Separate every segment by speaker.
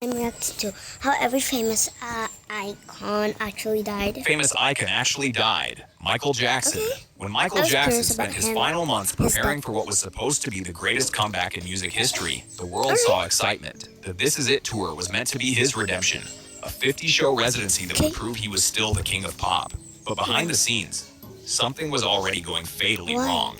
Speaker 1: And reacts to how every famous icon actually died.
Speaker 2: Famous icon actually died. Michael Jackson.
Speaker 1: Okay.
Speaker 2: When
Speaker 1: I
Speaker 2: Michael
Speaker 1: was
Speaker 2: Jackson
Speaker 1: curious
Speaker 2: spent
Speaker 1: about
Speaker 2: his
Speaker 1: him.
Speaker 2: final months
Speaker 1: His
Speaker 2: preparing
Speaker 1: death.
Speaker 2: for what was supposed to be the greatest comeback in music history, the world saw excitement. The This Is It tour was meant to be his redemption, a 50-show residency that would
Speaker 1: Okay.
Speaker 2: prove he was still the king of pop. But behind the scenes, something was already going fatally
Speaker 1: Why?
Speaker 2: wrong.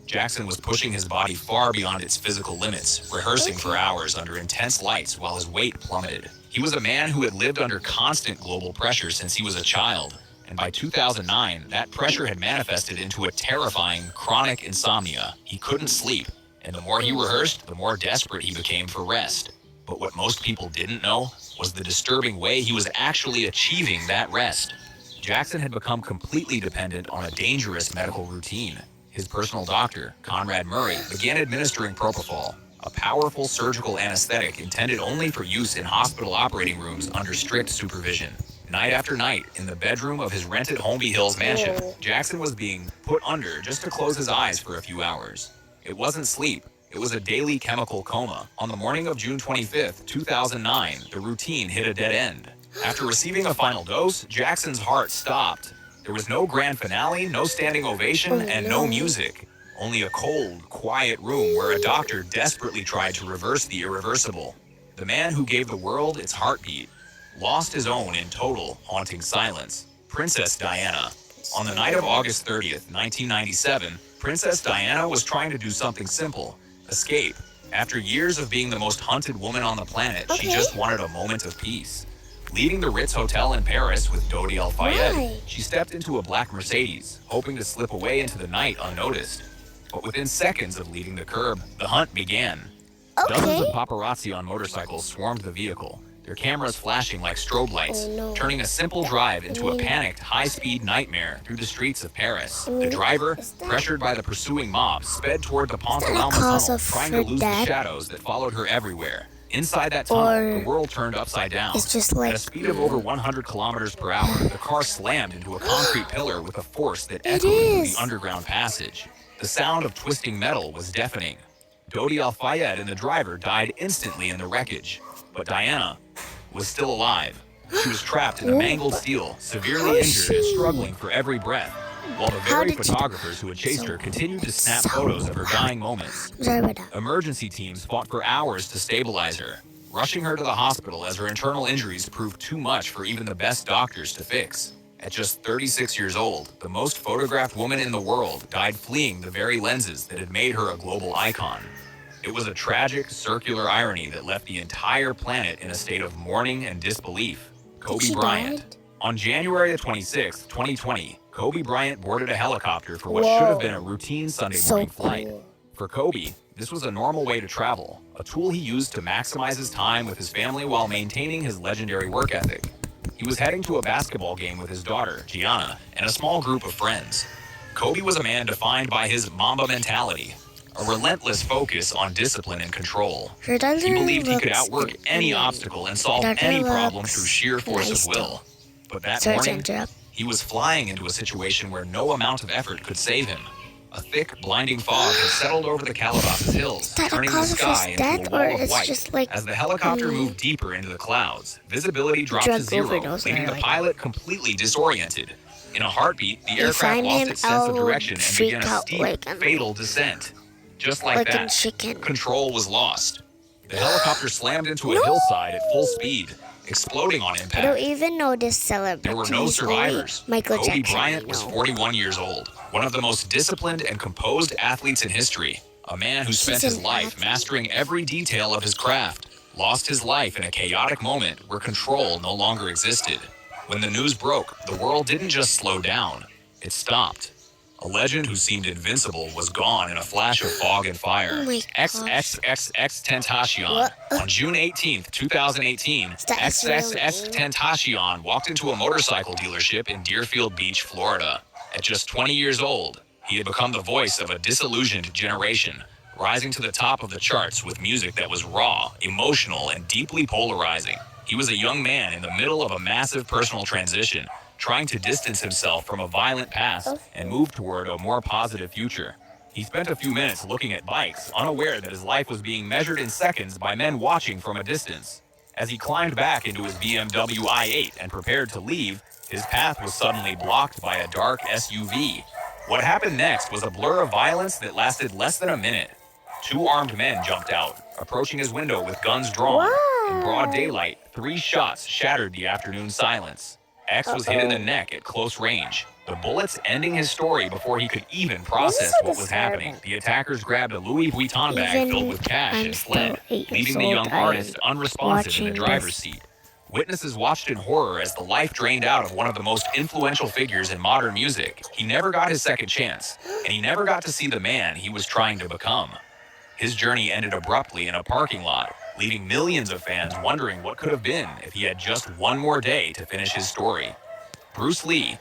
Speaker 2: Jackson was pushing his body far beyond its physical limits, rehearsing for hours under intense lights while his weight plummeted. He was a man who had lived under constant global pressure since he was a child, and by 2009, that pressure had manifested into a terrifying, chronic insomnia. He couldn't sleep, and the more he rehearsed, the more desperate he became for rest. But what most people didn't know was the disturbing way he was actually achieving that rest. Jackson had become completely dependent on a dangerous medical routine. His personal doctor, Conrad Murray, began administering propofol, a powerful surgical anesthetic intended only for use in hospital operating rooms under strict supervision. Night after night, in the bedroom of his rented Holmby Hills mansion, Jackson was being put under just to close his eyes for a few hours. It wasn't sleep. It was a daily chemical coma. On the morning of June 25th, 2009, the routine hit a dead end. After receiving a final dose, Jackson's heart stopped. There was no grand finale, no standing ovation, and no music. Only a cold, quiet room where a doctor desperately tried to reverse the irreversible. The man who gave the world its heartbeat lost his own in total, haunting silence. Princess Diana. On the night of August 30th, 1997, Princess Diana was trying to do something simple: escape. After years of being the most hunted woman on the planet, she just wanted a moment of peace. Leaving the Ritz Hotel in Paris with Dodi Al-Fayed,
Speaker 1: Why?
Speaker 2: she stepped into a black Mercedes, hoping to slip away into the night unnoticed. But within seconds of leaving the curb, the hunt began. Dozens of
Speaker 1: Okay.
Speaker 2: paparazzi on motorcycles swarmed the vehicle, their cameras flashing like strobe lights,
Speaker 1: Oh, no.
Speaker 2: turning a simple drive into a
Speaker 1: mean-
Speaker 2: panicked, high-speed nightmare through the streets of Paris.
Speaker 1: mean,
Speaker 2: The driver,
Speaker 1: is that-
Speaker 2: pressured by the pursuing mob, sped toward the Pont de
Speaker 1: that a
Speaker 2: l'Alma
Speaker 1: cause
Speaker 2: tunnel,
Speaker 1: of
Speaker 2: trying to
Speaker 1: her
Speaker 2: lose the
Speaker 1: death?
Speaker 2: shadows that followed her everywhere. Inside that tunnel,
Speaker 1: Or
Speaker 2: the world turned upside down.
Speaker 1: it's just like-
Speaker 2: At a speed of over 100 kilometers per hour, the car slammed into a concrete pillar with a force that echoed through
Speaker 1: is.
Speaker 2: the underground passage. The sound of twisting metal was deafening. Dodi Al-Fayed and the driver died instantly in the wreckage, but Diana was still alive. She was trapped in a mangled steel,
Speaker 1: How
Speaker 2: severely
Speaker 1: is
Speaker 2: injured and
Speaker 1: she?
Speaker 2: struggling for every breath, while the
Speaker 1: How
Speaker 2: very
Speaker 1: did she-
Speaker 2: photographers who had chased her continued to snap
Speaker 1: So-
Speaker 2: photos of her dying moments.
Speaker 1: I'm sorry about that.
Speaker 2: Emergency teams fought for hours to stabilize her, rushing her to the hospital as her internal injuries proved too much for even the best doctors to fix. At just 36 years old, the most photographed woman in the world died fleeing the very lenses that had made her a global icon. It was a tragic, circular irony that left the entire planet in a state of mourning and disbelief. Kobe
Speaker 1: she
Speaker 2: Bryant.
Speaker 1: died?
Speaker 2: On January 26, 2020, Kobe Bryant boarded a helicopter for what should have been a routine Sunday
Speaker 1: So
Speaker 2: morning flight.
Speaker 1: cool.
Speaker 2: For Kobe, this was a normal way to travel, a tool he used to maximize his time with his family while maintaining his legendary work ethic. He was heading to a basketball game with his daughter, Gianna, and a small group of friends. Kobe was a man defined by his Mamba mentality, a relentless focus on discipline and control.
Speaker 1: Her daughter
Speaker 2: He believed he could
Speaker 1: looks-
Speaker 2: outwork any obstacle and solve
Speaker 1: Daughter
Speaker 2: any problem
Speaker 1: looks
Speaker 2: through sheer force
Speaker 1: nice
Speaker 2: of will. But that
Speaker 1: Sorry to
Speaker 2: morning,
Speaker 1: interrupt.
Speaker 2: he was flying into a situation where no amount of effort could save him. A thick, blinding fog had settled over the Calabasas Hills,
Speaker 1: Is that a
Speaker 2: turning the
Speaker 1: cause of his
Speaker 2: sky into
Speaker 1: death,
Speaker 2: a
Speaker 1: or
Speaker 2: wall of
Speaker 1: it's
Speaker 2: white.
Speaker 1: just like,
Speaker 2: As the helicopter moved deeper into the clouds, visibility dropped to
Speaker 1: drug
Speaker 2: zero,
Speaker 1: overdose,
Speaker 2: leaving
Speaker 1: or
Speaker 2: the
Speaker 1: like-
Speaker 2: pilot completely disoriented. In a heartbeat, the
Speaker 1: If
Speaker 2: aircraft
Speaker 1: I'm
Speaker 2: lost
Speaker 1: him,
Speaker 2: its sense of
Speaker 1: I'll
Speaker 2: direction and
Speaker 1: freak
Speaker 2: began a
Speaker 1: out
Speaker 2: steep,
Speaker 1: like I'm-
Speaker 2: fatal descent. Just like
Speaker 1: Like in
Speaker 2: that,
Speaker 1: Chicken.
Speaker 2: control was lost. The helicopter slammed into a hillside at full speed, exploding on
Speaker 1: I
Speaker 2: impact.
Speaker 1: don't even know this celebrity.
Speaker 2: There were no survivors.
Speaker 1: Michael
Speaker 2: Kobe
Speaker 1: Jackson,
Speaker 2: Bryant
Speaker 1: I
Speaker 2: was
Speaker 1: know.
Speaker 2: 41 years old, one of the most disciplined and composed athletes in history. A man who spent
Speaker 1: He's
Speaker 2: his
Speaker 1: an
Speaker 2: life
Speaker 1: athlete.
Speaker 2: mastering every detail of his craft, lost his life in a chaotic moment where control no longer existed. When the news broke, the world didn't just slow down, it stopped. A legend who seemed invincible was gone in a flash of fog and fire.
Speaker 1: Oh my gosh.
Speaker 2: XXX Tentacion.
Speaker 1: What?
Speaker 2: On June 18th, 2018,
Speaker 1: that his real
Speaker 2: XXX
Speaker 1: name?
Speaker 2: Tentacion walked into a motorcycle dealership in Deerfield Beach, Florida. At just 20 years old, he had become the voice of a disillusioned generation, rising to the top of the charts with music that was raw, emotional, and deeply polarizing. He was a young man in the middle of a massive personal transition, trying to distance himself from a violent past and move toward a more positive future. He spent a few minutes looking at bikes, unaware that his life was being measured in seconds by men watching from a distance. As he climbed back into his BMW i8 and prepared to leave, his path was suddenly blocked by a dark SUV. What happened next was a blur of violence that lasted less than a minute. Two armed men jumped out, approaching his window with guns drawn. In broad daylight, 3 shots shattered the afternoon silence. X was hit in the neck at close range, the bullets ending his story before he could even process what was happening. The attackers grabbed a Louis Vuitton bag filled with cash and fled, leaving the young artist unresponsive in the driver's seat. Witnesses watched in horror as the life drained out of one of the most influential figures in modern music. He never got his second chance, and he never got to see the man he was trying to become. His journey ended abruptly in a parking lot, leaving millions of fans wondering what could have been if he had just one more day to finish his story. Bruce Lee.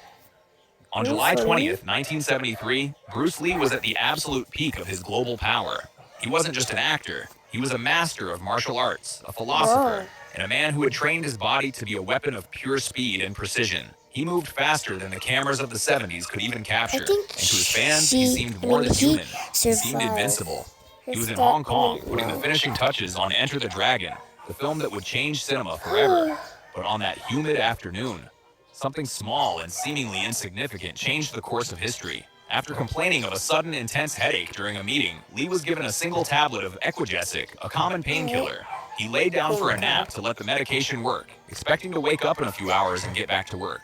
Speaker 2: On July 20th, 1973, Bruce Lee was at the absolute peak of his global power. He wasn't just an actor, he was a master of martial arts, a philosopher, and a man who had trained his body to be a weapon of pure speed and precision. He moved faster than the cameras of the 70s could even capture, and to his fans, he seemed more than human. He seemed invincible. He was in Hong Kong, putting the finishing touches on Enter the Dragon, the film that would change cinema forever. But on that humid afternoon, something small and seemingly insignificant changed the course of history. After complaining of a sudden intense headache during a meeting, Lee was given a single tablet of Equagesic, a common painkiller. He lay down for a nap to let the medication work, expecting to wake up in a few hours and get back to work.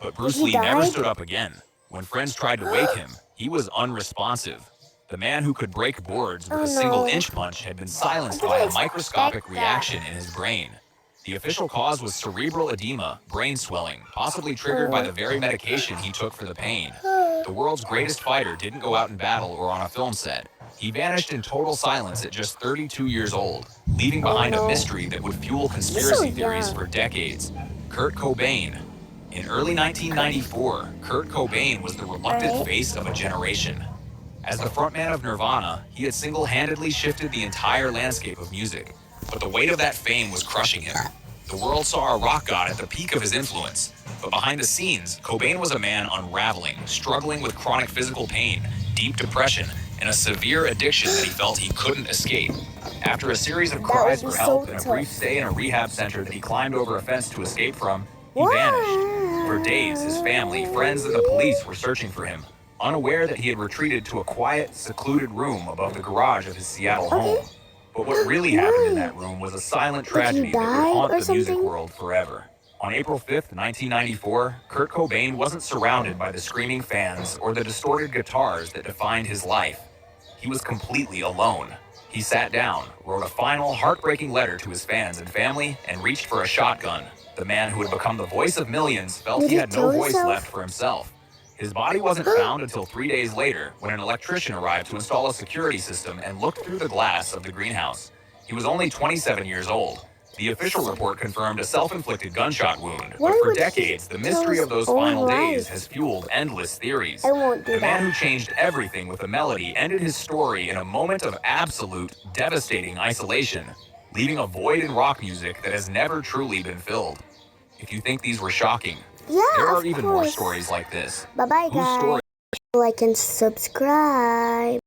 Speaker 2: But Bruce Lee never stood up again. When friends tried to wake him, he was unresponsive. The man who could break boards with a single inch punch had been silenced by a microscopic reaction in his brain. The official cause was cerebral edema, brain swelling, possibly triggered by the very medication he took for the pain. The world's greatest fighter didn't go out in battle or on a film set. He vanished in total silence at just 32 years old, leaving behind a mystery that would fuel conspiracy theories for decades. Kurt Cobain. In early 1994, Kurt Cobain was the reluctant face of a generation. As the frontman of Nirvana, he had single-handedly shifted the entire landscape of music. But the weight of that fame was crushing him. The world saw a rock god at the peak of his influence. But behind the scenes, Cobain was a man unraveling, struggling with chronic physical pain, deep depression, and a severe addiction that he felt he couldn't escape. After a series of cries for help and a brief stay in a rehab center that he climbed over a fence to escape from, he vanished. For days, his family, friends, and the police were searching for him, unaware that he had retreated to a quiet, secluded room above the garage of his Seattle home. But what really happened in that room was a silent tragedy that would haunt the music world forever. On April 5th, 1994, Kurt Cobain wasn't surrounded by the screaming fans or the distorted guitars that defined his life. He was completely alone. He sat down, wrote a final, heartbreaking letter to his fans and family, and reached for a shotgun. The man who had become the voice of millions felt he had no voice left for himself. His body wasn't found until 3 days later, when an electrician arrived to install a security system and looked through the glass of the greenhouse. He was only 27 years old. The official report confirmed a self-inflicted gunshot wound, but for decades, the mystery of those final days has fueled endless theories. The man who changed everything with a melody ended his story in a moment of absolute, devastating isolation, leaving a void in rock music that has never truly been filled. If you think these were shocking, there are even more stories like this.
Speaker 1: Bye-bye, guys. Like and subscribe.